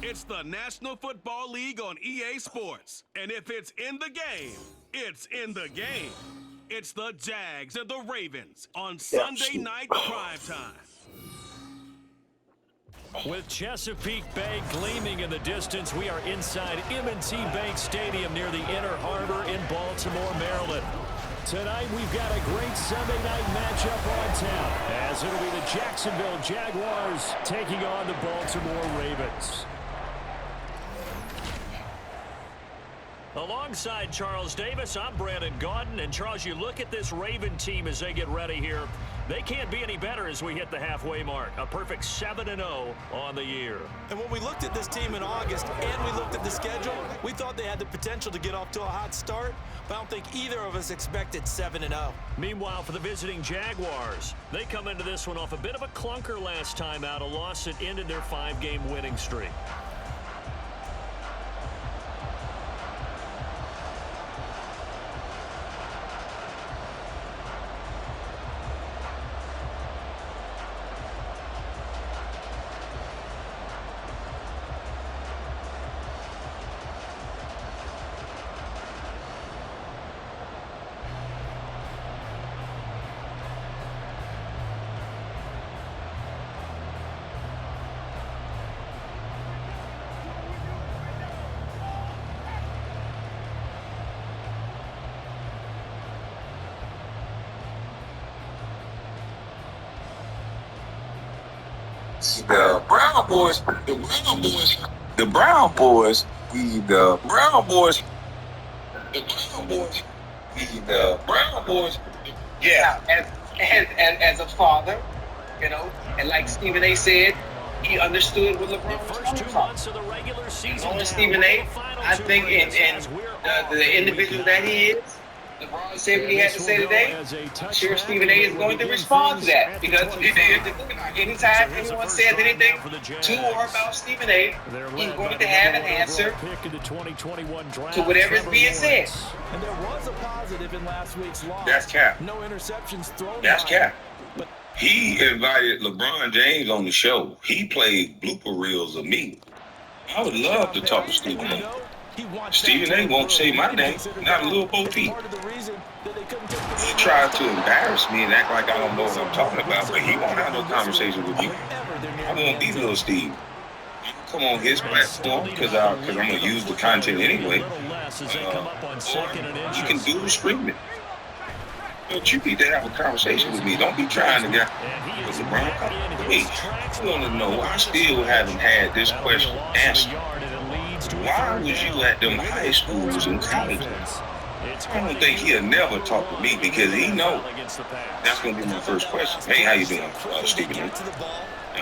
It's the National Football League on EA Sports. And if it's in the game, it's in the game. It's the Jags and the Ravens on Sunday night primetime. With Chesapeake Bay gleaming in the distance, we are inside M&T Bank Stadium near the Inner Harbor in Baltimore, Maryland. Tonight, we've got a great Sunday night matchup on tap, as it'll be the Jacksonville Jaguars taking on the Baltimore Ravens. Alongside Charles Davis, I'm Brandon Gaudin. And Charles, you look at this Raven team as they get ready here. They can't be any better as we hit the halfway mark. A perfect 7-0 on the year. And when we looked at this team in August and we looked at the schedule, we thought they had the potential to get off to a hot start, but I don't think either of us expected 7-0. Meanwhile, for the visiting Jaguars, they come into this one off a bit of a clunker last time out, a loss that ended their 5-game winning streak. The Brown boys, the Brown boys, the Brown boys, Yeah, as a father, you know, and like Stephen A. said, he understood what LeBron was coming from. Of the regular season. Knowing Stephen A., I think, and the individual that he is, LeBron said what he had to say today. I'm sure Stephen A. is going to respond to that, because anytime anyone says anything to or about Stephen A., he's going to have an answer to whatever is being said. And there was a positive in last week's loss. That's cap. No interceptions thrown. That's cap. He invited LeBron James on the show. He played blooper reels of me. I would love to talk to Stephen A. Stephen A. won't say my name, not a little Bo Peep. He tried to embarrass me and act like I don't know what I'm talking about, but he won't have no conversation with me. I won't be little Steve. Come on his platform, because I'm going to use the content anyway. Or you can do the streaming. But you need to have a conversation with me. Don't be trying to get with LeBron. Hey, I want to know. I still haven't had this question answered. Why was you at them high schools and colleges? I don't think he'll never talk to me, because he knows that's going to be my first question. Hey, how you doing, Stephen A.?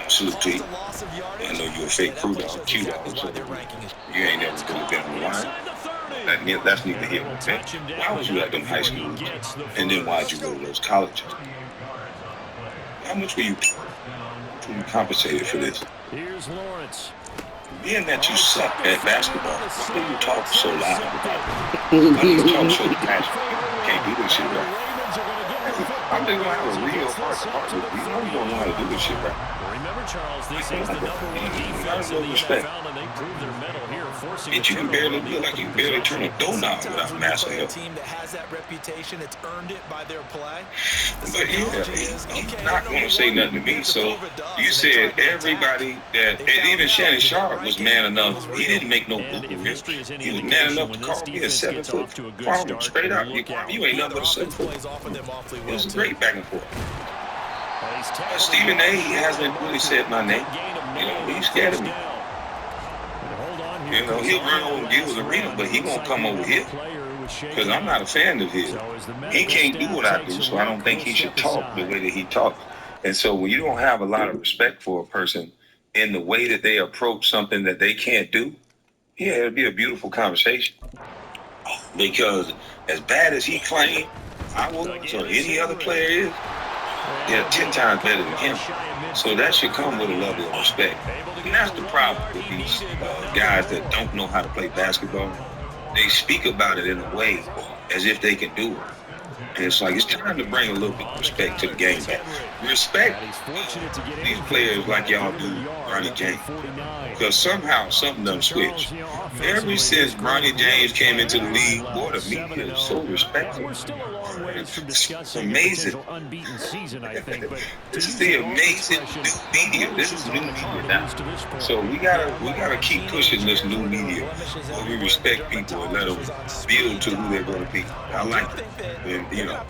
Salute to you. I know you're a fake crew dog, Q dog, so you ain't never going to be on the line. That's neither here nor there. Why was you at them high schools? And then why'd you go to those colleges? How much were you compensated for this? Here's Lawrence. Being that you suck at basketball, why do you talk so loud about it? Why do you talk so passionate? You can't do this shit right. I'm just going to have a real heart with you. You know you don't know how to do this shit right. Remember, Charles, this is the #1 defense in the NFL, and they proved their mettle here, forcing you can barely feel like you can barely turn a doorknob without massive help. Team that has that reputation, it's earned it by their play. But yeah, he's not going to say nothing to me. So you said everybody that, and even Shannon Sharp was man enough. He didn't make no boo. He was man enough to call me a 7-foot farmer. Straight up, you ain't nothing but a 7-foot. It was a great back and forth. Stephen A. hasn't really said my name. You know, he's scared of me. You know, he'll run over Gil's Arena, but he won't come over here, because I'm not a fan of his. He can't do what I do, so I don't think he should talk the way that he talks. And so when you don't have a lot of respect for a person in the way that they approach something that they can't do, yeah, it'll be a beautiful conversation. Because as bad as he claimed, I was or any other player is, they're 10 times better than him. So that should come with a level of respect. And that's the problem with these guys that don't know how to play basketball. They speak about it in a way as if they can do it. And it's like, it's time to bring a little bit of respect to the game back. Respect these players like y'all do Bronny James. Because somehow something done switched. Ever since Bronny James came into the league, boy, the media is so respectful. It's amazing. This is the amazing new media. This is new media now. So we gotta keep pushing this new media where we respect people and let them build to who they're going to be. I like it. And, you know,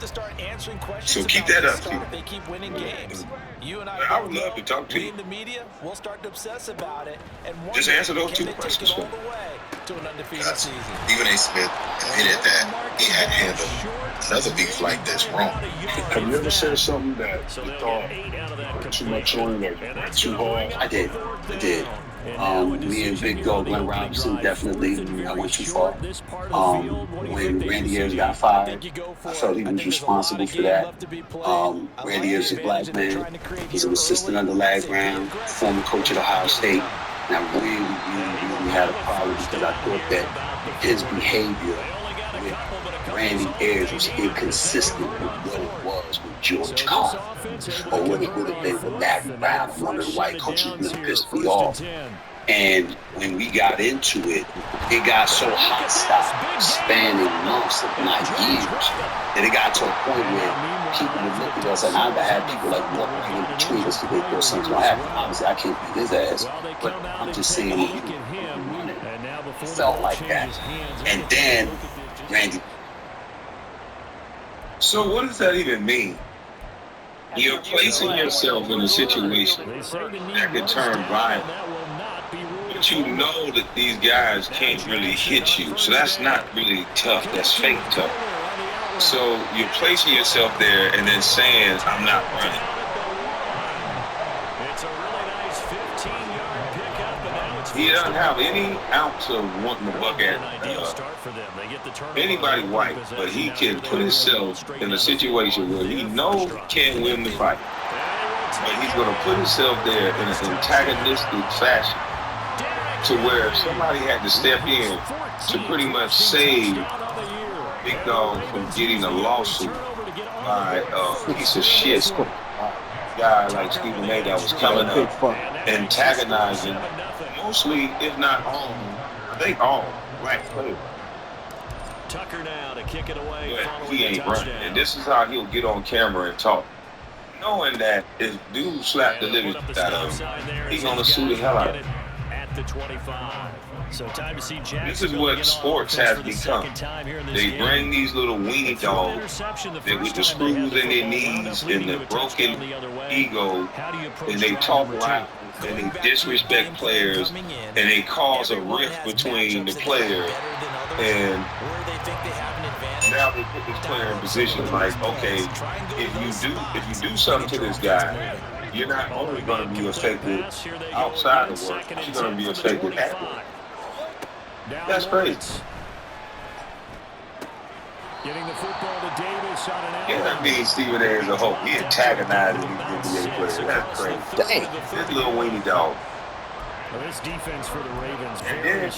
so keep that up, people. I would love to talk to you. Just answer those two questions for me. Stephen A. Smith admitted that he had handled another beef like this wrong. Have you ever said something that you thought too much on it or too hard? I did. Me and Big Dog Glenn Robinson definitely I went too far. When Randy Ayers got fired, I felt he was responsible for that. Randy Ayers is a black man. He's an assistant under Larry Brown, former coach at Ohio State. And I really had a problem because I thought that his behavior with Randy Ayers was inconsistent with what it was with George Carlin, or what it would have been with Larry Brown, one of the white coaches really pissed me off. And when we got into it, it got so hostile, spanning months, if not years, that it got to a point where people would look at us, and I've had people like walk right in between us to make those things don't happen. Obviously, I can't beat his ass, but I'm just saying it felt like that. And then Randy. So what does that even mean? You're placing yourself in a situation that could turn violent. But you know that these guys can't really hit you. So that's not really tough. That's fake tough. So you're placing yourself there and then saying, I'm not running. He doesn't have any ounce of wanting to buck at anybody white, but he can put himself in a situation where he knows he can't win the fight. But he's going to put himself there in an antagonistic fashion to where somebody had to step in to pretty much save Big Dog from getting a lawsuit by a piece of shit guy like Stephen A. that was coming up, antagonizing mostly, if not all, I think all black players. Tucker now to kick it away. But he ain't running. And this is how he'll get on camera and talk. Knowing that if dude slapped the living out of him, he's going to sue the hell out of him. At the 25. So time to see Jackson. This is what sports has become. They bring these little weenie dogs that with the screws in their knees and the broken ego, and they talk loud and they disrespect players and they cause a rift between the player, and now they put this player in position like, okay, if you do something to this guy, you're not only going to be affected outside of work, you're going to be affected at work. That's crazy. Getting the football to Davis on an Yeah, that means Stephen A. as a whole. He antagonizing these NBA players. That's crazy. Dang, this little weenie dog. Well, this defense for the Ravens. And then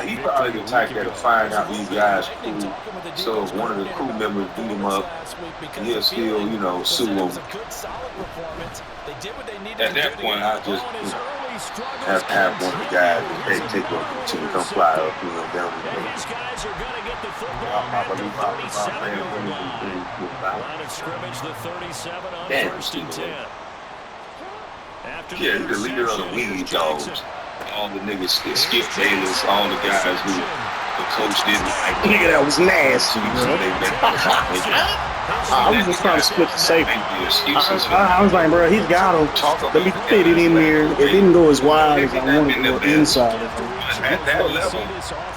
he probably the type that'll find out these guys cool. So if one of the crew members beat him up, he'll still, sue them. At that point, I just have one of the guys that take over to come fly up, down the road. These guys are going to get the football at the 37. Line of scrimmage, the 37 on first and 10. Yeah, he's the leader of the weenie dogs. All the niggas, Skip Bayless, all the guys who the coach didn't like. Nigga, that was nasty, I was just trying to split the safety. I was like, bro, he's got him. Let me fit it in there. It didn't go as wide as I wanted to go inside. At that level,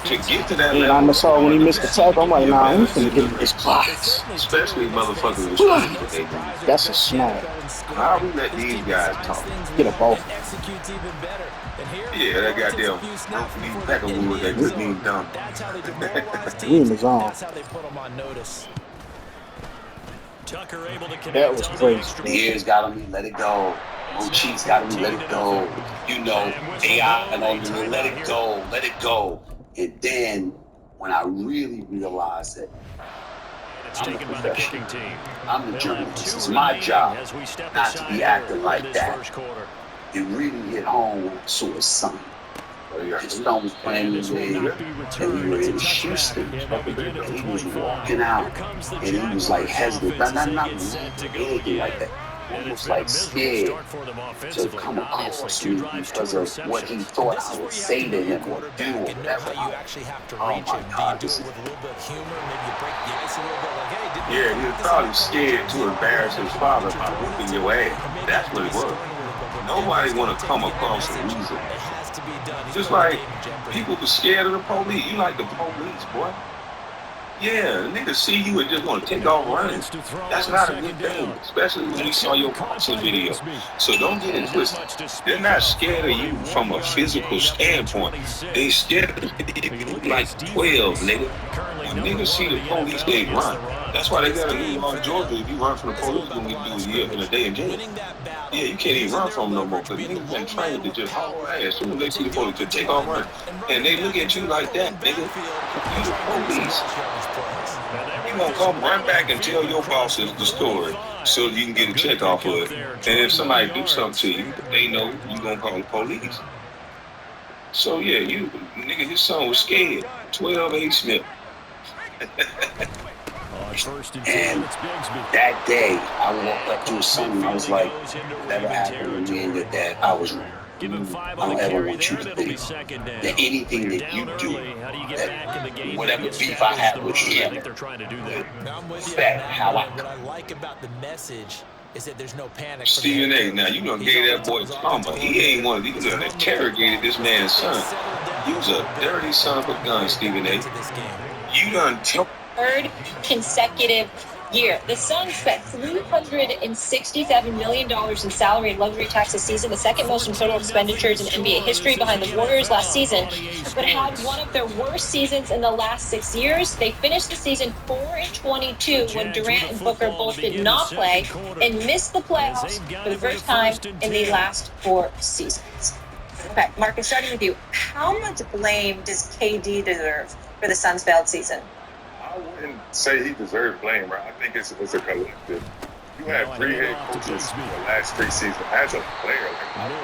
to get to that level. And I saw when he missed the tackle, I'm like, nah, I'm finna get in this box. Especially motherfuckers. That's a snap. How we let these guys talk? Get a ball. Yeah, that goddamn Anthony Peckerwood, that good name dumb. We in the zone. Tucker able to connect. That was crazy. Diaz got on me, let it go. Mochi's got on me, let it go. You know, AI and on me, let it go, let it go. And then when I really realized that I'm a professional, I'm the journalist, it's my job not to be acting like that. It really hit home when I saw his son. His son was playing in the league, and we were in Houston, and he was walking out, and he was like hesitant, not anything like that. Almost like scared to come across me because of what he thought I would say to him or do or whatever. Oh my God, this is... Yeah, he was probably scared to embarrass his father by whooping your ass. That's what it was. Nobody want to come across a loser. Just like people were scared of the police. You like the police, boy. Yeah, niggas see you and just want to take off running. That's not a good thing, especially when we saw your boxing video. So don't get it twisted. They're not scared of you from a physical standpoint. They scared of you like 12, nigga. When niggas see the police, they run. That's why they got a new law in Georgia. If you run from the police, you're going to do a year and a day in jail. Yeah, you can't even run from them no more because niggas been trained to just haul ass. As soon as they see the police, to take off running. And they look at you like that, nigga. You the police. You gonna come run back and tell your bosses the story so you can get a check off of it. And if somebody do something to you, they know you gonna call the police. So yeah, nigga, his son was scared. 12 A. Smith. And that day, I walked up to his son and I was like, never happened to me and your dad. I was wrong. I don't ever want you to think that anything that you do, that whatever beef I have with him, affect how I What I like about the message is that there's no panic. Stephen A. Now, you done gave that boy trauma. He ain't one of these. You done interrogated this man's son. You was a dirty son of a gun, Stephen A. You done third consecutive year. The Suns spent $367 million in salary and luxury tax this season, the second most in total expenditures in NBA history behind the Warriors last season, but had one of their worst seasons in the last 6 years. They finished the season 4-22 when Durant and Booker both did not play and missed the playoffs for the first time in the last 4 seasons. Okay, Marcus, starting with you. How much blame does KD deserve for the Suns' failed season? I wouldn't say he deserved blame, right? I think it's a collective. You have 3 head coaches in the last 3 seasons. As a player,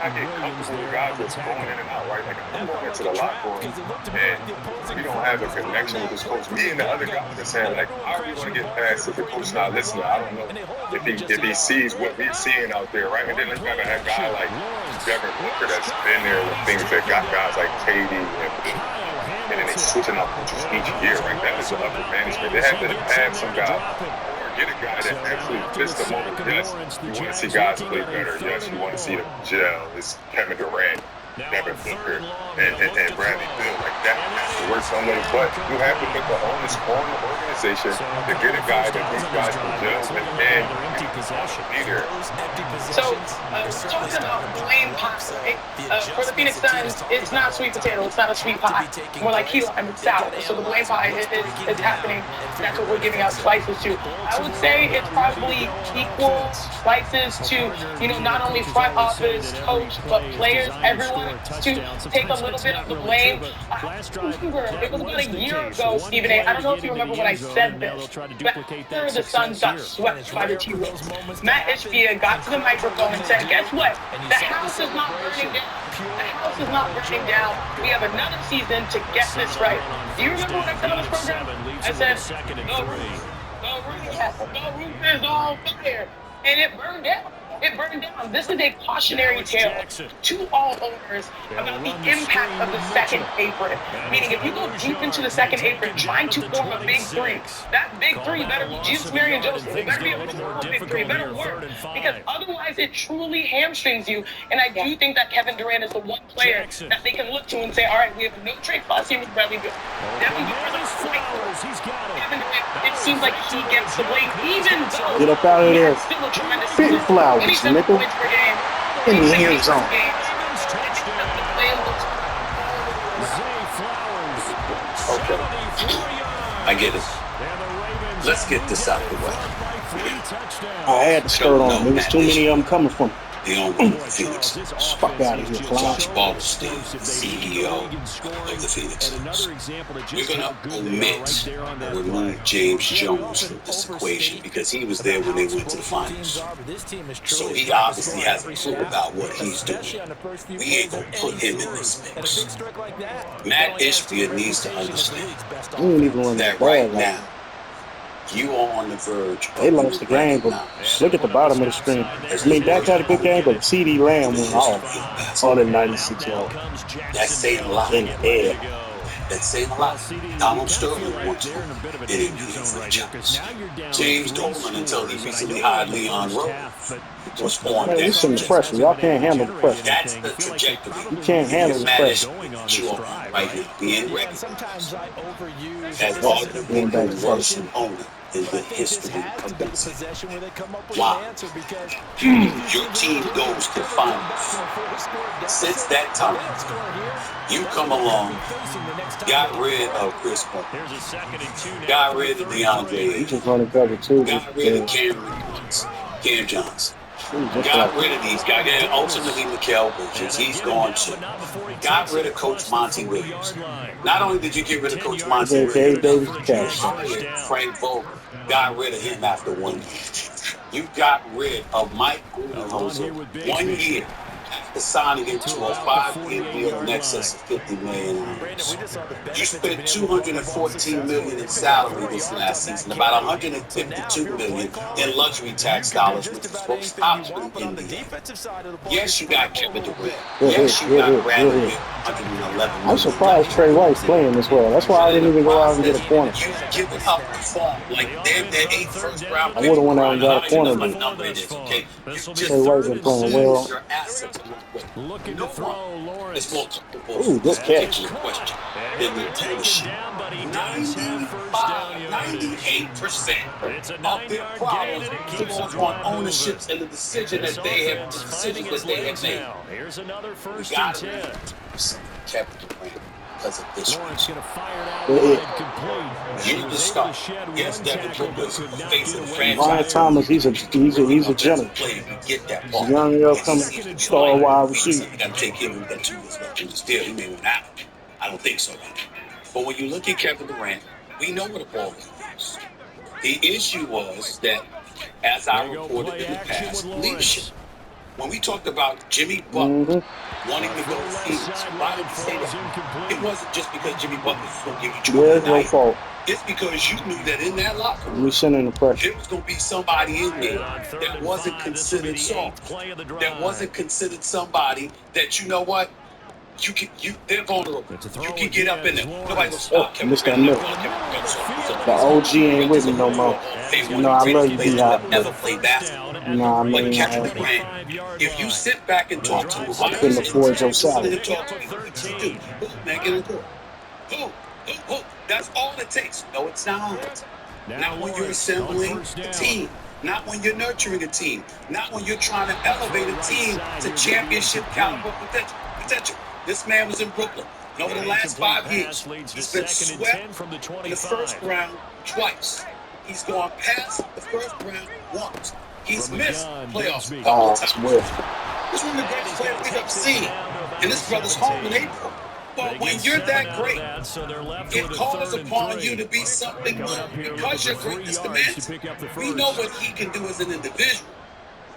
I get comfortable with guys that's going in and out, right? Like, I'm going into the locker room, and you don't have a connection with this coach. Me and the other guys are saying, like, how are we going to get past if the coach not listening? I don't know if he sees what we're seeing out there, right? And then you got a guy like Devin Booker that's been there with things that got guys like KD and then they switching out coaches each year, right? That is the upper management. They have to have some guy or get a guy that actually fits the moment. Yes, you want to see guys play better. Yes, you want to see them gel. It's Kevin Durant, Devin Booker, and Bradley Beal. Like that has to work some way. But you have to put the onus on the organization to get a guy that these guys can gel with and be there. So, talking about blame pie, for the Phoenix Suns, it's not sweet potato, it's not a sweet pie. More like key lime, it's sour. So the blame pie is happening. That's what we're giving out slices to. I would say it's probably equal slices to, not only front office, coach, but players, everyone to take a little bit of the blame. It was about a year ago, Stephen A. I don't know if you remember when I said this, but after the Suns got swept by the T-Wolves, Matt Ishbia got to the microphone and said, guess what? The house is not burning down. The house is not burning down. We have another season to get this right. Do you remember what I said on this program? I said, the roof is on fire. And it burned down. It burned down. This is a cautionary tale to all owners about the impact of the second apron. Meaning, if you go deep into the second apron trying to form a big three, that big three better be Jesus, Mary, and Joseph. It better be a big three. It better work. Because otherwise, it truly hamstrings you. And I do think that Kevin Durant is the one player that they can look to and say, all right, we have a no trade clause here with Bradley Beal. Devin Booker is the Kevin Durant, it seems like he gets the blame, even though get up out of there. Still a tremendous Big season. flowers, nigga. In the end zone. Okay. I get it. let's get this out the way. I had to skirt on. There was too many of them coming from. The owner of the Phoenix. Fuck out of here, Josh Bartelstein, CEO of the Phoenix Suns. We're going to omit or remove James Jones from this equation because he was there when they went to the finals. So he obviously has a clue about what he's doing. We ain't going to put him in this mix. Matt Ishbia needs to understand that right now, you are on the verge. They lost the game, but look at the bottom of the screen. I mean, Dak had a good game, but CD Lamb went off all the 96 yards. That's saying a lot. In the air. That's saying a lot. Donald Sterling wants to in NBA franchise. James Dolan, until he recently hired Leon Rose, was on Man, that. some pressure. Y'all can't handle the pressure. That's the trajectory. You can't handle the pressure. You are right now being recognized as the worst owner in the history of basketball. Wow. Your team goes to the finals. Since that time, you come along, got rid of Chris Paul, got rid of DeAndre Ayton, got rid of Cam Johnson. Got rid of these guys. Ultimately, Mikal Bridges, he's gone too. Got rid of Coach Monty Williams. Not only did you get rid of Coach Monty Williams, you fired Frank Vogel. Got rid of him after 1 year. You got rid of Mike Budenholzer 1 year after signing him to a 5-year deal in excess of $50 million. You spent $214 million in salary this last season, about $152 million in luxury tax dollars, which was supposed to option in the Yes, you got Kevin Durant. Yes, you got Bradley Beal, $111 million. I'm surprised Trey White's playing this well. That's why I didn't even go out and get a corner. You've given up the form like damn that 8th first round. I would have went out and got a corner. Trey White's been playing well. Your assets looking to throw Lawrence. Ooh, good catch. Then the ownership. 98% of their problems falls on ownerships and the decisions that they have made. Here's another first and 10. Kept the brand because of this one. You the star. Yes, Devin Booker's face of the franchise. Brian Thomas, he's a gentleman. Get that ball. Young upcoming star wide receiver. You got to take him. We got 2 years left in this deal. He may win out. I don't think so. But when you look at Kevin Durant, we know what a ball is. The issue was that, as I reported in the past, leadership. When we talked about Jimmy Butler wanting to go to Phoenix, why did you say that? It wasn't just because Jimmy Butler was going to give you 2 night. It's because you knew that in that locker room, there was going to be somebody in there that wasn't considered soft. That wasn't considered somebody that, you know what? They're vulnerable. You can get up in there. Nobody will stop Kevin. The OG ain't with me no more. You know, I love you, B-Hop. Never play basketball. Nah, I mean, Kevin Durant, if you sit back and talk to him, I couldn't afford your salary. Man, get in the court. Who? That's all it takes. No, it's not. Not when you're assembling a team. Not when you're nurturing a team. Not when you're trying to elevate a team to championship caliber potential. This man was in Brooklyn. And over the last 5 years, he's been swept in the first round twice. He's gone past the first round once. He's missed playoffs a couple of times. This is one of the greatest players we've ever seen. And this brother's home in April. But when you're that great, it calls upon you to be something more because your greatness demands it. We know what he can do as an individual.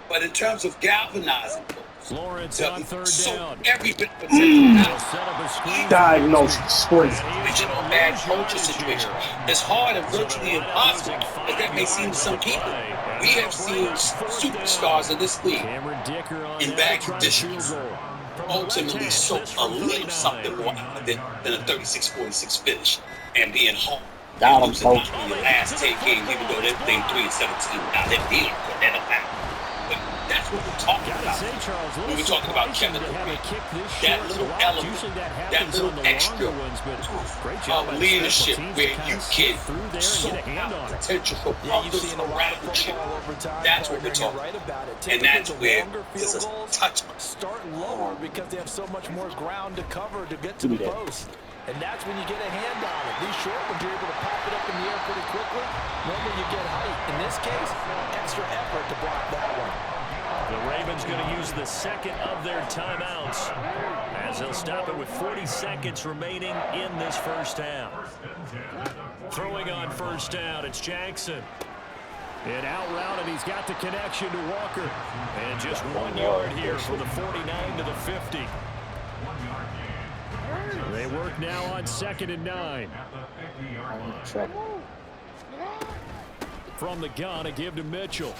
But in terms of galvanizing Lawrence on third down. Every bit of potential. Diagnosis. Original bad culture situation. It's hard and virtually impossible, as that may seem to some people. We have seen superstars in this league in bad conditions ultimately so a little something more out of it than a 36-46 finish and being home. Got him, coach. In your last 10 games, even though they're 3-17, now they're being put that up. That's what we're talking about. When we're talking about Kevin Durant, that little element, that little extra of leadership where you can soak out potential for others around you. That's what we're talking about. And that's where there's a touch. Start lower because they have so much more ground to cover to get to the post. And that's when you get a hand on it. These short ones, you're able to pop it up in the air pretty quickly. Normally you get height. In this case, extra effort to block that one. The Ravens going to use the second of their timeouts as they'll stop it with 40 seconds remaining in this first half. Throwing on first down, it's Jackson. And out route, and he's got the connection to Walker. And just 1 yard here from the 49 to the 50. They work now on 2nd and 9. From the gun, a give to Mitchell.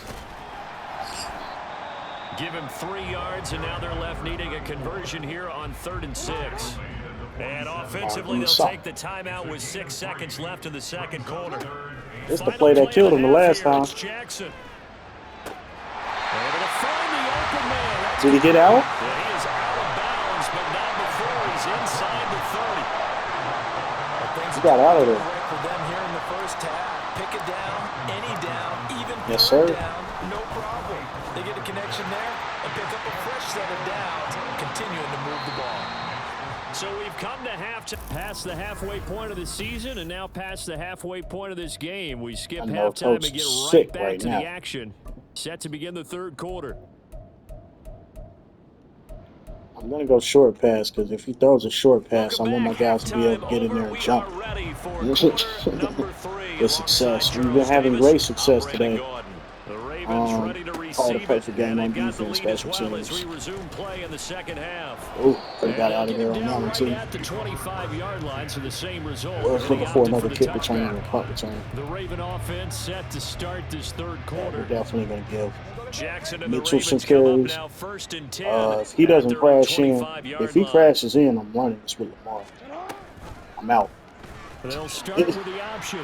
Give him 3 yards, and now they're left needing a conversion here on 3rd and 6. And offensively, they'll take the timeout with 6 seconds left in the second quarter. This is the play that killed him the last time. Jackson. Able to find the open man. Did he get out? Yeah, he is out of bounds, but not before he's inside the 30. He got out of there. For them here in the first half, pick it down, any down, even yes, sir. Down, no problem. They get a connection there and pick up a fresh set of downs, continuing to move the ball. So we've come to past the halfway point of the season and now past the halfway point of this game. We skip halftime and get right back to the action. Set to begin the third quarter. I'm going to go short pass because if he throws a short pass, I want my guys to be able to get in there and jump. Good success. We've been having great success today. Called a perfect game on defense, special teams. Oh, could have got out of there on that one too. We're looking for another kick return or a punt return. The Raven offense set to start this third quarter. We're definitely going to give Jackson Mitchell some carries. If he doesn't crash in, if he crashes in, I'm running this with Lamar. I'm out. They'll start with the option.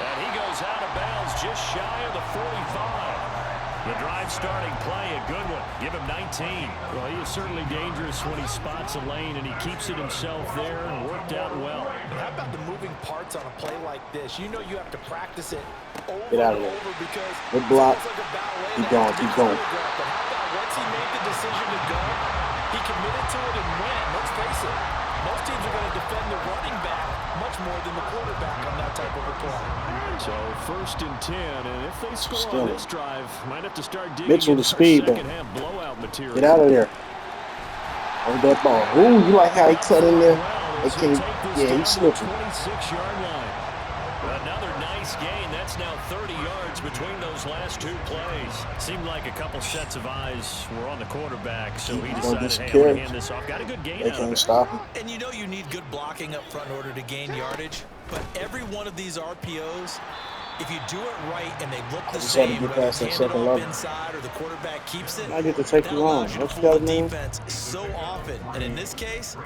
And he goes out of bounds just shy of the 45. The drive starting play, a good one. Give him 19. Well, he is certainly dangerous when he spots a lane, and he keeps it himself there and worked out well. How about the moving parts on a play like this? You know you have to practice it over Get out of and there. over because good block. Like keep going, keep going. But how about once he made the decision to go, he committed to it and went. Let's face it, most teams are going to defend the running back much more than the quarterback on that type of a play. So 1st and 10, and if they score on this drive, might have to start digging Mitchell the speed second half blowout material. Get out of there. Hold that ball. Ooh, you like how he cut in there? Yeah, he's slipping. 26-yard line. Another nice gain. That's now 30 yards between those last 2 plays. Seemed like a couple sets of eyes were on the quarterback, so he decided, hey, I'm going to hand this off. Got a good gain they out can't of it. stop him. And you know you need good blocking up front in order to gain yardage. But every one of these RPOs, if you do it right and they look the same, whether it's handed off inside or the quarterback keeps it, I get to take that you on. allows you to What you fool got, the man? defense so often. And in this case,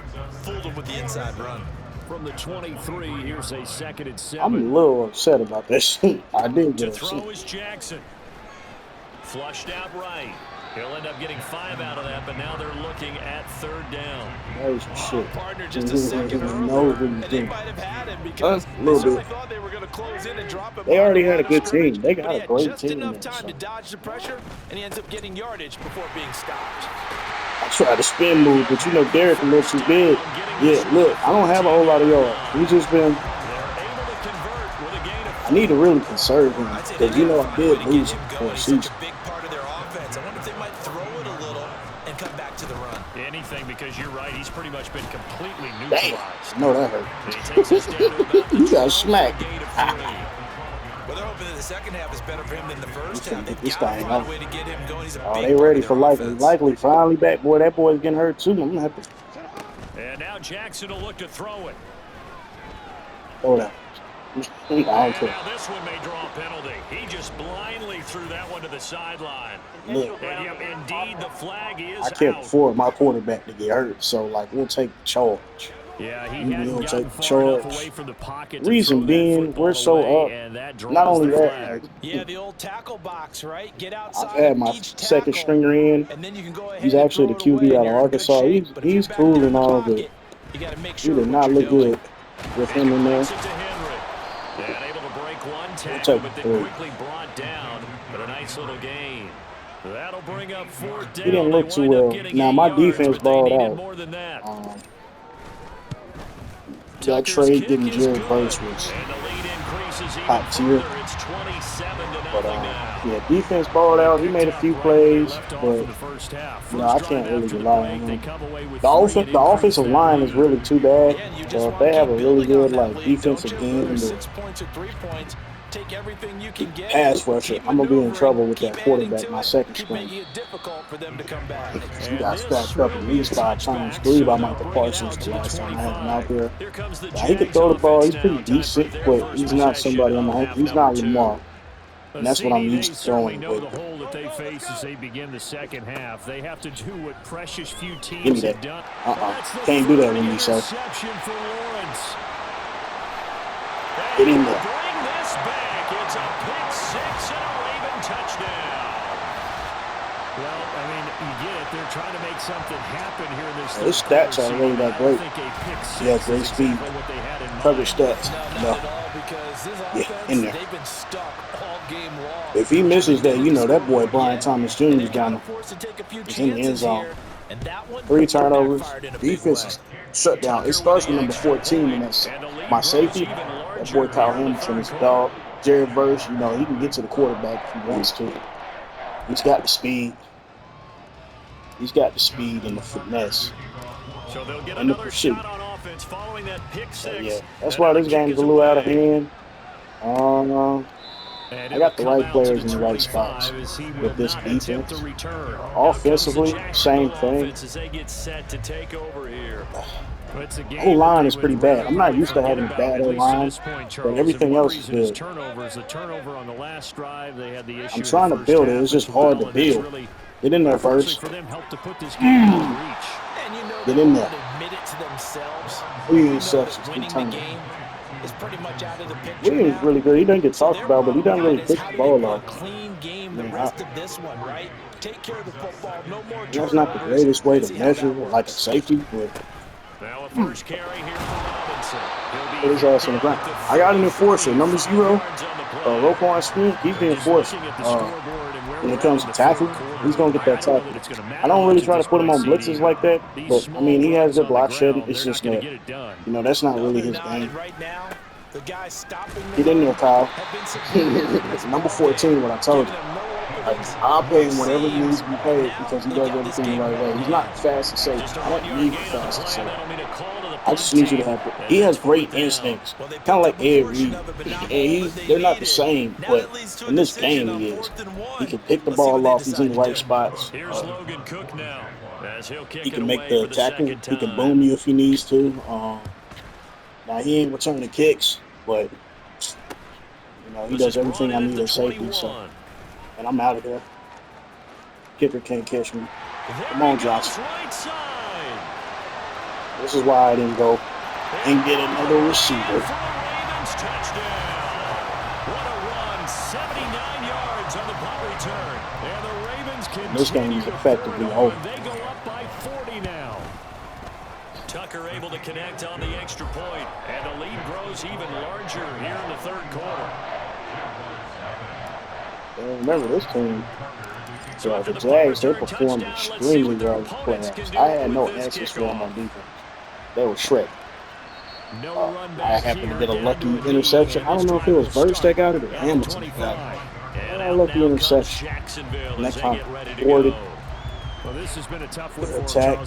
fooled them with the inside run. From the 23, here's a 2nd and 7. I'm a little upset about this. I did To get throw upset. is Jackson. Flushed out right. He'll end up getting 5 out of that, but now they're looking at 3rd down. That was some shit. Partner just a second No, earlier, and they might have had him because a they little certainly bit. thought they were going to close in and drop him. They on already the had a line of good scrimmage, team. They but got he a had great just team enough there, time so. to dodge the pressure, and he ends up getting yardage before being stopped. I tried to spin move, but you know Derek a little too big. Yeah, look, I don't have a whole lot of yards. We just been. I need to really conserve him because you know I did lose him for a season. Anything, because you're right, he's pretty much been completely neutralized. No, that hurt. You got smacked. Well, they're hoping that the second half is better for him than the first half. They've This got to guy find a way to get him going. He's a oh, big they part ready of for their likely. offense. Likely finally back. Boy, that boy's getting hurt too. I'm gonna have to. And now Jackson will look to throw it. Hold on. I don't care. Now this one may draw a penalty. He just blindly threw that one to the sideline. Look, And yep, indeed, the flag is I can't out. afford my quarterback to get hurt, so like we'll take the charge. Yeah, he We hadn't will gotten take the far enough charge. away from the pocket to Reason throw that being, football we're so away, up. and that draws Not only the that, flag. Yeah, the old tackle box, right? Get I've outside had my each second tackle, stringer in. and then you can go ahead He's and actually the throw it away, QB out and of you're in good Arkansas. shape. But if He's you're back cool there in and the all, but pocket, you got to make he sure did what not you're look doing. good with him in there. It to Henry. And able to break one tackle, take but then three. quickly brought down. But a nice little gain. That'll bring up 4th down. He didn't look They too wind up well. getting Now 8 my yards, defense but they balled needed out. more than that. that trade getting Jared Verse was top tier. But yeah, defense balled out. He made a few plays, but I can't really rely on him. The offensive line is really too bad. So if they have a really good defensive end or pass rusher, I'm gonna be in trouble with that quarterback, my second string. Because he got stacked up at least 5 times, 3 by Michael Parsons the last time I had him out there. Now, he can throw the ball. He's pretty decent, but he's not somebody he's not Lamar. And that's what I'm used to throwing with. The hole that they face as they begin the second half. They have to do what precious few teams Give me that. have done. Can't do that with me, sir. Get in there. Bring this back. It's a pick 6 and a Raven touchdown. Well, I mean, you get it. They're trying to make something happen here in this. His stats are really that great. He has great speed. Coverage stats. No. Yeah, in there. If he misses that, that boy Brian Thomas Jr. is down. He's in the end zone. 3 turnovers. Defense is shut down. It starts with number 14, and that's my safety. That boy Kyle Hamilton is a dog. Jared Verse, he can get to the quarterback if he wants to. He's got the speed. He's got the speed and the finesse. So they'll get and the another pursuit. shot on offense following that pick 6. Yeah, that's why this game's a little out of hand. I got the right players in the right spots with this defense. Offensively, same thing. The whole line is pretty bad. I'm not used to having a bad O-line, but everything else is good. I'm trying to build it. It's just hard to build. Get in there first. Get in there. 3 interceptions. Williams is really good. He doesn't get talked about, but he doesn't really pick the ball up. That's not the greatest way to measure like a safety, but put his ass on the ground. I got an enforcer, number 0, Roquan Smith. He's the enforcer. When it comes to tackling, he's going to get that tackle. I don't really try to put him on blitzes like that, but, I mean, he has good block shedding. It's just that, that's not really his game. Get in there, Kyle. It's number 14, what I told you. I'll pay him whatever he needs to be paid because he does everything the right way. He's not fast as safety. I don't need fast as safety. I just need you to have. He has great instincts, kind of like Ed Reed. And they're not the same, but in this game he is. He can pick the ball off. He's in the right spots. He can make the tackle. He can boom you if he needs to. Now he ain't returning kicks, but he does everything I need at safety. So, and I'm out of here. Kicker can't catch me. Come on, Johnson. This is why I didn't go and get another receiver. This game is effectively over. Tucker able to connect on the extra point, and the lead grows even larger here in the third quarter. And remember, this team, the Jags, they performed extremely well in the playoffs. I had no answers for them on defense. They were shredded. I happened to get a lucky interception. I don't know if it was Verse that got it or Hamilton that got it. And a lucky interception. And that kind of thwarted the attack.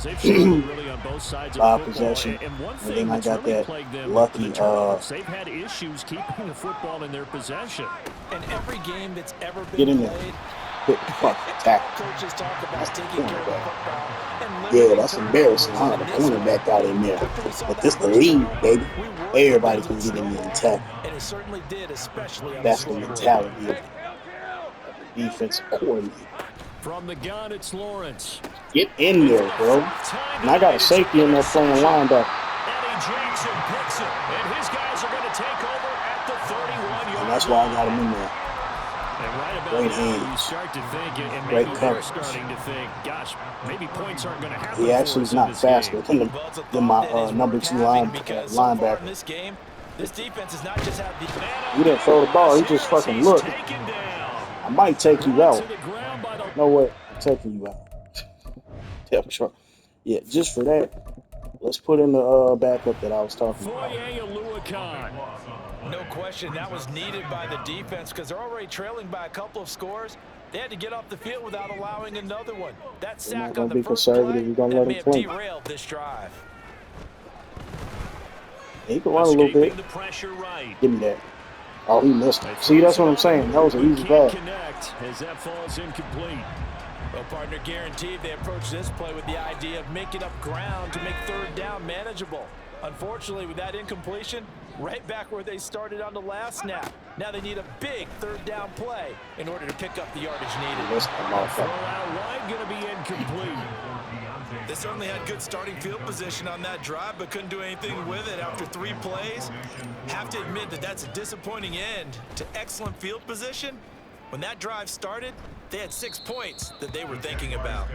Live possession. And then I got that lucky they've had issues keeping the football in their possession. And every game that's ever been get in there. Hit the fucking tackle. That's the cornerback. Yeah, that's embarrassing. I had a cornerback out in there. But this the league, baby. Everybody can get in there and tackle. That's the mentality of the defensive coordinator. From the gun, it's Lawrence. Get in there, bro. And I got a safety in there playing linebacker. Eddie Jackson picks it, and his guys are going to take over at the 31-yard. And that's why I got him in there. And right about great now, hands. you start to think, and great maybe coverage. starting to think, gosh, maybe points aren't going to happen. He actually is not faster than my number 2 linebacker. This defense is not just have the he didn't throw the ball. He just fucking looked. I might take you out. No way. I'm taking you out. Yeah, sure. Yeah, just for that. Let's put in the backup that I was talking about. No question, that was needed by the defense because they're already trailing by a couple of scores. They had to get off the field without allowing another one. That sack on the first play, that may have derailed this drive. He can run a little bit. Give me that. Oh, he missed it. See, that's what I'm saying. That was an easy pass. As that falls incomplete. Well, partner, guaranteed they approach this play with the idea of making up ground to make third down manageable. Unfortunately, with that incompletion, right back where they started on the last snap. Now they need a big third down play in order to pick up the yardage needed. Throw out wide, going to be incomplete. They certainly had good starting field position on that drive, but couldn't do anything with it after 3 plays. Have to admit that that's a disappointing end to excellent field position. When that drive started, they had 6 points that they were thinking about.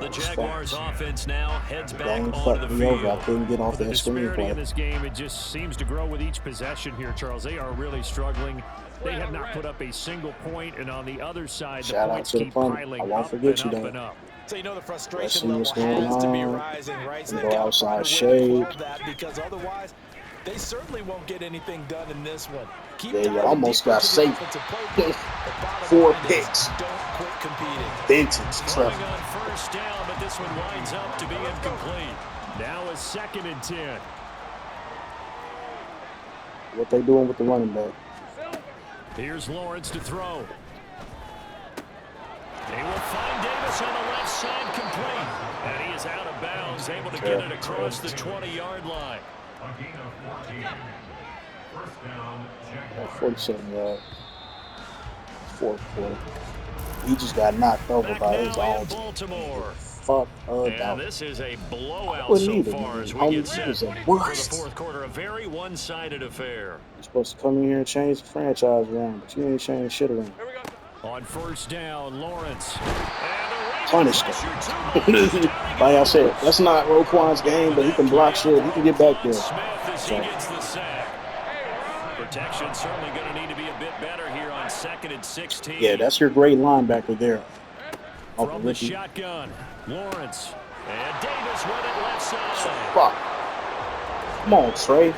The Jaguars offense now heads back onto the field. I couldn't get off The that disparity in this game, it just seems to grow with each possession here, Charles. They are really struggling. They have not put up a single point, and on the other side, the points keep piling up and up. So you know the frustration level has to be rising, right? So they've got to find a way to quell that, because otherwise they certainly won't get anything done in this one. They almost got safe. 4 picks. Don't quit competing. Vintage Throwing on first down, but this one winds up to be incomplete. Now a 2nd and 10. What they doing with the running back? Here's Lawrence to throw. They will find Davis on the left side, complete. And he is out of bounds, able to get it across the 20-yard line. 47 yards. 4th quarter. He just got knocked over by his own. Baltimore. Fuck and this is a blowout so far as we get set for the 4th quarter. A very one-sided affair. You're supposed to come in here and change the franchise around, but you ain't changed shit around. On first down, Lawrence. Punished him. Like I said, that's not Roquan's game, but he can block shit. He can get back there. He gets the sack. Protection certainly going to need to be a bit better here on 2nd and 16. Yeah, that's your great linebacker there. From the shotgun, Lawrence. And Davis with it left side. Fuck. Come on, Trey.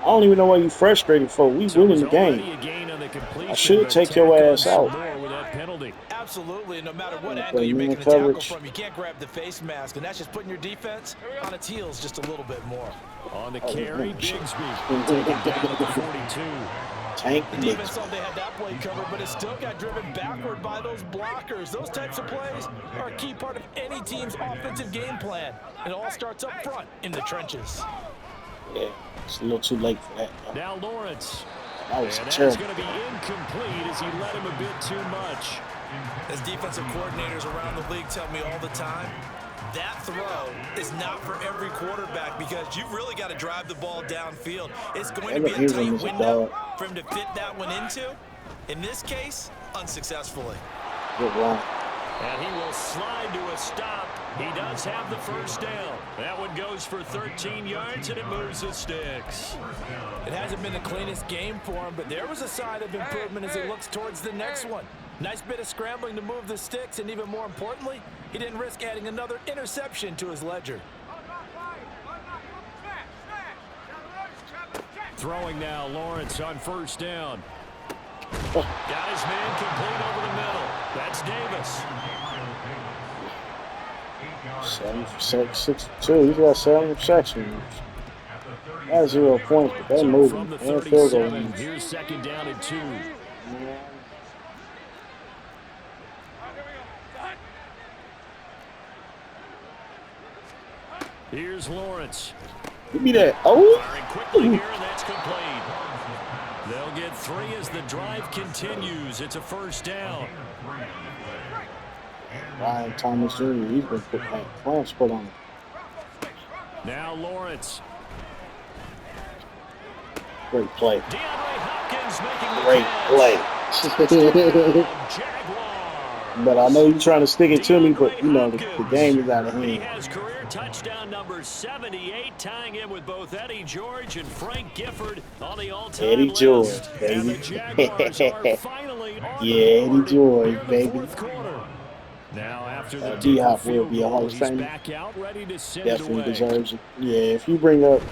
I don't even know why you frustrated for. We winning the game. I should take your ass out. Absolutely, no matter what angle you're making the tackle from, you can't grab the face mask, and that's just putting your defense on its heels just a little bit more. On the carry, Bigsby taken down at the 42. The defense thought they had that play covered, but it still got driven backward by those blockers. Those types of plays are a key part of any team's offensive game plan. It all starts up front in the trenches. Yeah, it's a little too late for that. Now Lawrence. That was and terrible. That's going to be incomplete as he let him a bit too much. As defensive coordinators around the league tell me all the time, that throw is not for every quarterback because you've really got to drive the ball downfield. It's going to be a tight window for him to fit that one into. In this case, unsuccessfully. Good run. And he will slide to a stop. He does have the first down. That one goes for 13 yards, and it moves the sticks. It hasn't been the cleanest game for him, but there was a sign of improvement as he looks towards the next one. Nice bit of scrambling to move the sticks, and even more importantly, he didn't risk adding another interception to his ledger. Throwing now, Lawrence on first down. Got his man complete over the middle. That's Davis. 7 for 62. He's got 7 receptions. That's 0 points, but they're moving. And field goal. Here's 2nd down and 2. Here's Lawrence. Give me that. Oh! Firing quickly here, and that's complete. They'll get 3 as the drive continues. It's a first down. Ryan Thomas Jr., he's been put clamps put on him. Now Lawrence. Great play. DeAndre Hopkins making Great play. Jaguars. But I know you're trying to stick it to me, but you know the game is out of hand. He has career touchdown number 78, tying him with both Eddie George and Frank Gifford on the all-time Eddie George, list. baby. And the Jaguars are finally on Yeah, the Eddie board George, here in the baby. fourth quarter. Now after the D-Hop will field be a Hall goal, of he's Famer. back out, ready to send Definitely it away. deserves it. Yeah, if you bring up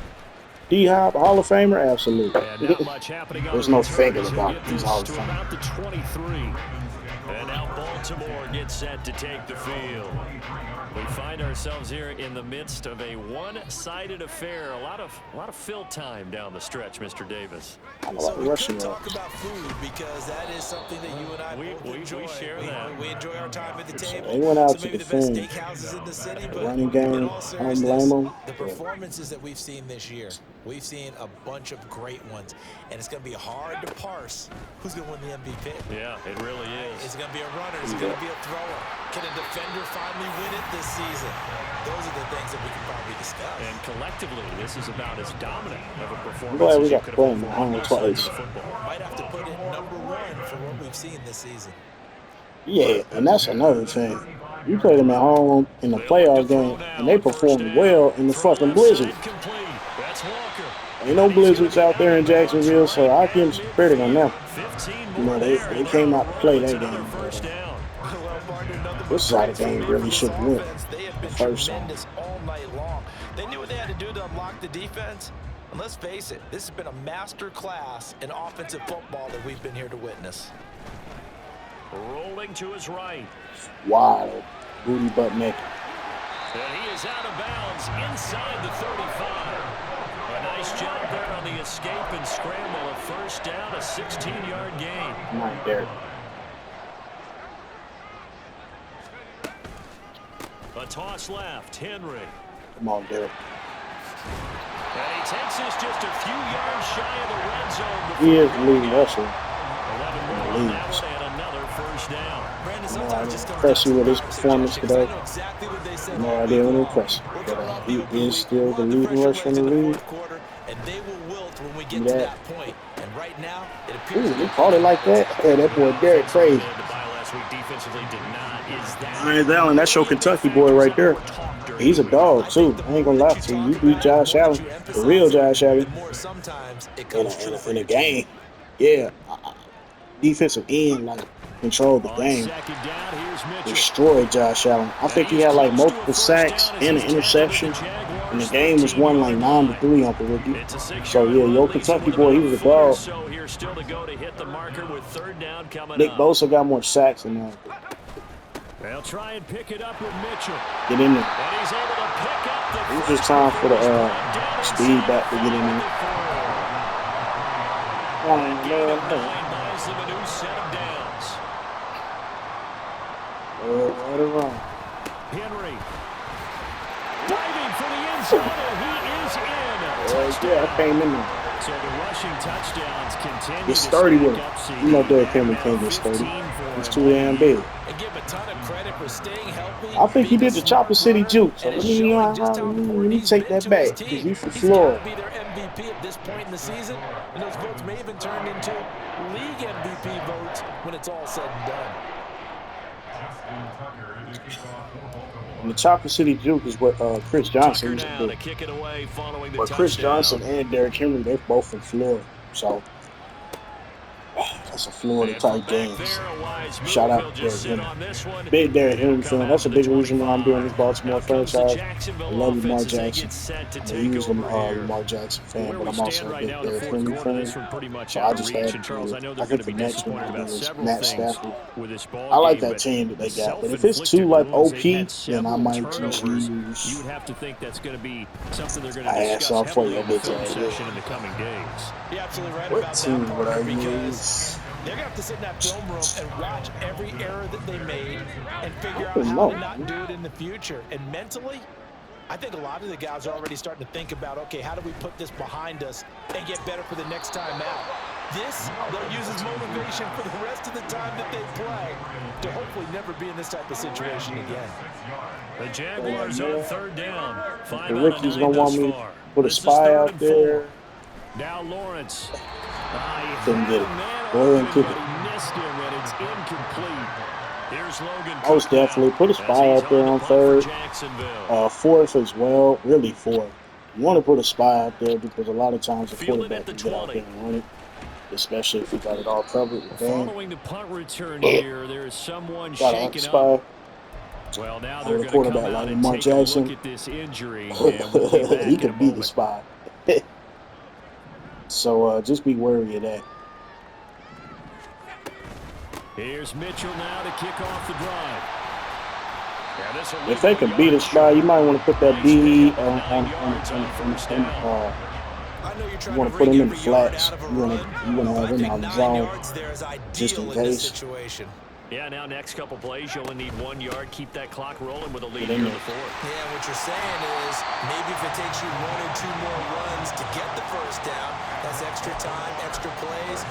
D-Hop, Hall of Famer, absolutely. And not much happening on There's the no return faking as he'll about get these this Hall of to Famers. about the 23. And now Baltimore gets set to take the field. We find ourselves here in the midst of a one-sided affair. A lot of fill time down the stretch, Mr. Davis. So we could talk about food because that is something that you and I both enjoy. We share that. We enjoy our time at the table. They went out So to maybe the best defend steakhouses in the city, but running game. in all I don't blame seriousness, them. the performances that we've seen this year, we've seen a bunch of great ones, and it's going to be hard to parse who's going to win the MVP. Yeah, it really is. Is it going to be a runner? Is it going to be a thrower? Can a defender finally win it this season? Those are the things that we can probably discuss. And collectively, this is about as dominant of a I'm performance glad we as you got could playing have at hoped home for on both sides twice. of the football. Might have to put it #1 for what we've seen this season. Yeah, and that's another thing. You play them at home in the playoff game, and they performed well in the fucking blizzard. Ain't no blizzards out there in Jacksonville, so I give them some credit on that. You know, they came out to play that game. This side of the game really should have won the first time. All night long. They knew what they had to do to unlock the defense. And let's face it, this has been a master class in offensive football that we've been here to witness. Rolling to his right. Wild. Booty butt naked. And he is out of bounds inside the 35. A nice job there on the escape and scramble. A first down, a 16-yard gain. Come on, Derek. A toss left. Henry. Come on, Derek. And he takes us just a few yards shy of the red zone. He is the leading rusher. 11 more on that one and another first down. I'm impressed with his performance today. No idea what impressed, but he is still the leading rusher in the league. And they will wilt when we get to that point. And right now, it appears they called it like that. Yeah, that boy Derek crazy. Ryan Allen, that's your Kentucky boy right there. He's a dog too. I ain't gonna lie to you. You beat Josh Allen, the real Josh Allen, in a game. Yeah, defensive end like controlled the game. Destroyed Josh Allen. I think he had like multiple sacks and an interception. And the game was won like 9-3 on the rookie. So yeah, your Kentucky boy, he was a dog. Nick Bosa got more sacks than that. They'll try and pick it up with Mitchell. Get in there. And he's able to pick up the it was just time for the speed back to get in there. Right around. Henry. Diving for the end zone, and he is in. Yeah, I came in there. So the rushing touchdowns continue. It's 30 with him. You know Derrick Henry can't get 30. He's too damn big. And give a ton of credit for staying healthy. I think he did the Chopper City juke. So let me take that back because he's from Florida. He's got to be their MVP at this point in the season, and those votes may even turn into league MVP votes when it's all said and done. And the Chopper City juke is what Chris Johnson used to do. But Chris Johnson and Derrick Henry, they're both from Florida. So that's a Florida type game. Shout out to Derrick Henry. Big Derrick Henry fan. That's a big reason why I'm doing this Baltimore franchise. I love Lamar Jackson. I'm a huge Lamar Jackson fan, but I'm also a big Derrick Henry fan. So I just had to. I think the next one is Matt Stafford. I like that team that they got, but if it's too like OP, then I might just use. You would have to think that's going to be something they're going I to ass off discuss for heavily your in the bitch film ass. session in the coming days. You're absolutely right What about team that would I part because use? they're going to have to sit in that film room and watch every error that they made and figure out how to not do it in the future. And mentally, I think a lot of the guys are already starting to think about, okay, how do we put this behind us and get better for the next time out? This, they'll use as motivation for the rest of the time that they play to hopefully never be in this type of situation again. The Jaguars on third down. The Ricky's going to want me to put a spy out there. Now Lawrence. Couldn't get it. Go ahead and kick it. He missed him, and it's incomplete. I was definitely put a spy out there on third. Fourth as well, really fourth. You want to put a spy out there because a lot of times the quarterback can get out there and run it, especially if you got it all covered. Following the punt return here, there is someone shaking up. Well, now they're the going to quarterback come out like and Mark take Jackson. a look at this injury, and we'll be back he in could a be moment. the spy. So just be wary of that. Here's Mitchell now to kick off the drive. If they could beat a spy, you might want to put that DE on you want to put him in the flats. You want to have him out of zone just in case. Yeah, now next couple plays, you'll only need 1 yard. Keep that clock rolling with a lead here in the fourth. Yeah, what you're saying is maybe if it takes you 1 or 2 more runs to get the first down, that's extra time, extra plays.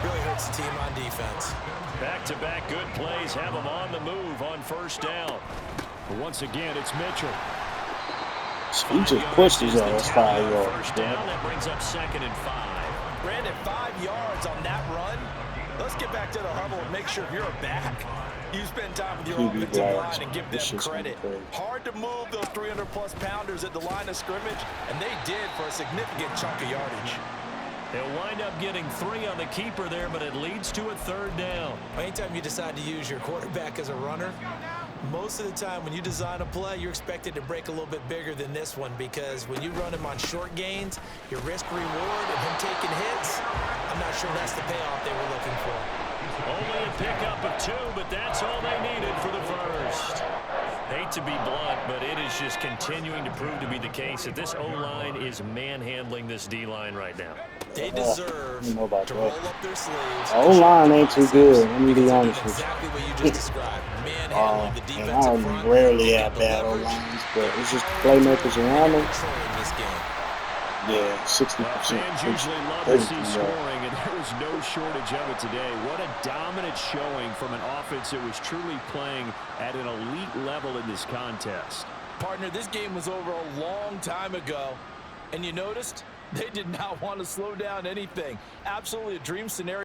Really hurts the team on defense. Back-to-back good plays have them on the move on first down. But once again, it's Mitchell. He just pushed his ass 5 yards. First down, that brings up 2nd and 5. Brandon, 5 yards on that run. Let's get back to the huddle and make sure if you're a back, you spend time with your offensive line and give them credit. Hard to move those 300-plus pounders at the line of scrimmage, and they did for a significant chunk of yardage. They'll wind up getting 3 on the keeper there, but it leads to a 3rd down. Anytime you decide to use your quarterback as a runner, most of the time when you design a play, you're expected to break a little bit bigger than this one because when you run him on short gains, your risk-reward and him taking hits, I'm not sure that's the payoff they were looking for. Only a pickup of 2, but that's all they needed for the first. Hate to be blunt, but it is just continuing to prove to be the case that this O-line is manhandling this D-line right now. They deserve to roll up their sleeves. O-line ain't too good. Let me be honest with you. Exactly what you just described. Manhandling the defensive front. I rarely have bad O-lines, but it's just playmakers around them. Yeah, 60%. Fans usually love to see scoring, and there was no shortage of it today. What a dominant showing from an offense that was truly playing at an elite level in this contest. Partner, this game was over a long time ago, and you noticed they did not want to slow down anything. Absolutely a dream scenario.